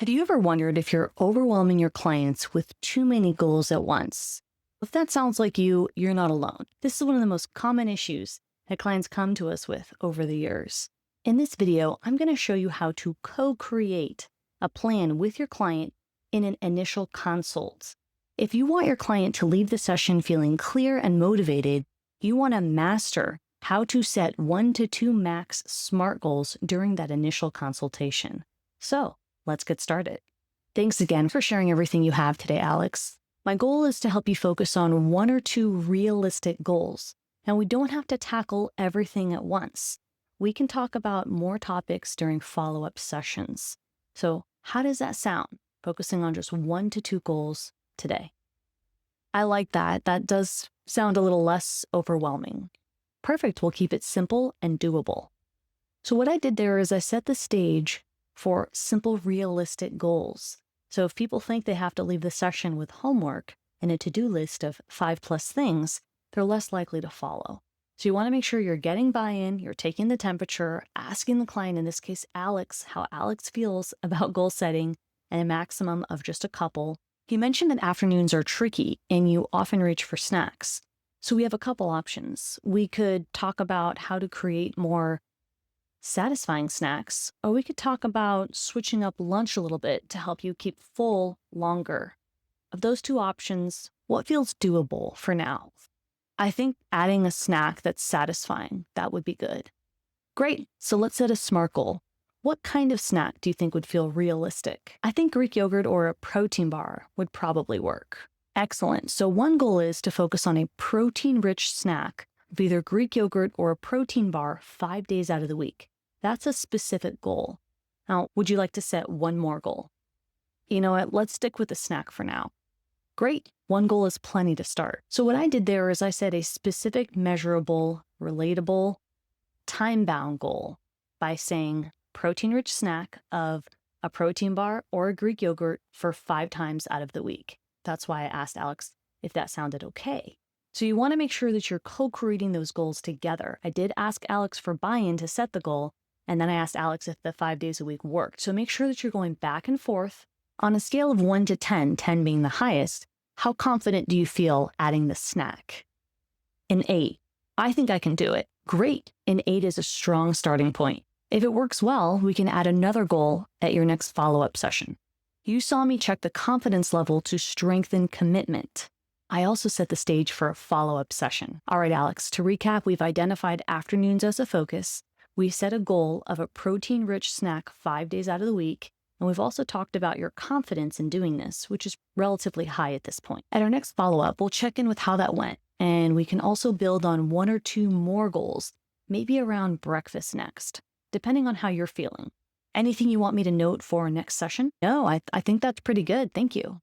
Have you ever wondered if you're overwhelming your clients with too many goals at once? If that sounds like you're not alone. This is one of the most common issues that clients come to us with over the years. In this video, I'm going to show you how to co-create a plan with your client in an initial consult. If you want your client to leave the session feeling clear and motivated, you want to master how to set 1 to 2 max SMART goals during that initial consultation. So, let's get started. Thanks again for sharing everything you have today, Alex. My goal is to help you focus on 1 or 2 realistic goals, and we don't have to tackle everything at once. We can talk about more topics during follow-up sessions. So how does that sound, focusing on just 1 to 2 goals today? I like that. That does sound a little less overwhelming. Perfect. We'll keep it simple and doable. So what I did there is I set the stage for simple, realistic goals. So if people think they have to leave the session with homework and a to-do list of 5+ things, they're less likely to follow. So you want to make sure you're getting buy-in, you're taking the temperature, asking the client, in this case, Alex, how Alex feels about goal setting and a maximum of just a couple. You mentioned that afternoons are tricky and you often reach for snacks. So we have a couple options. We could talk about how to create more satisfying snacks, or we could talk about switching up lunch a little bit to help you keep full longer. Of those 2 options, what feels doable for now? I think adding a snack that's satisfying, that would be good. Great, so let's set a SMART goal. What kind of snack do you think would feel realistic? I think Greek yogurt or a protein bar would probably work. Excellent, so one goal is to focus on a protein-rich snack of either Greek yogurt or a protein bar 5 days out of the week. That's a specific goal. Now, would you like to set one more goal? You know what, let's stick with the snack for now. Great, one goal is plenty to start. So what I did there is I set a specific, measurable, relatable, time-bound goal by saying protein-rich snack of a protein bar or a Greek yogurt for 5 times out of the week. That's why I asked Alex if that sounded okay. So you want to make sure that you're co-creating those goals together. I did ask Alex for buy-in to set the goal, and then I asked Alex if the 5 days a week worked. So make sure that you're going back and forth. On a scale of 1 to 10, 10 being the highest, how confident do you feel adding the snack? An 8. I think I can do it. Great. An 8 is a strong starting point. If it works well, we can add another goal at your next follow-up session. You saw me check the confidence level to strengthen commitment. I also set the stage for a follow-up session. All right, Alex, to recap, we've identified afternoons as a focus. We set a goal of a protein-rich snack 5 days out of the week, and we've also talked about your confidence in doing this, which is relatively high at this point. At our next follow-up, we'll check in with how that went, and we can also build on 1 or 2 more goals, maybe around breakfast next, depending on how you're feeling. Anything you want me to note for our next session? No, I think that's pretty good. Thank you.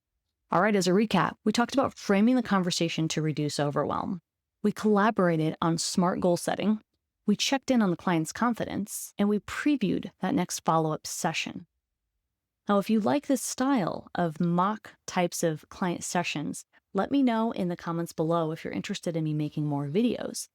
All right, as a recap, we talked about framing the conversation to reduce overwhelm. We collaborated on SMART goal setting. We checked in on the client's confidence, and we previewed that next follow-up session. Now, if you like this style of mock types of client sessions, let me know in the comments below if you're interested in me making more videos.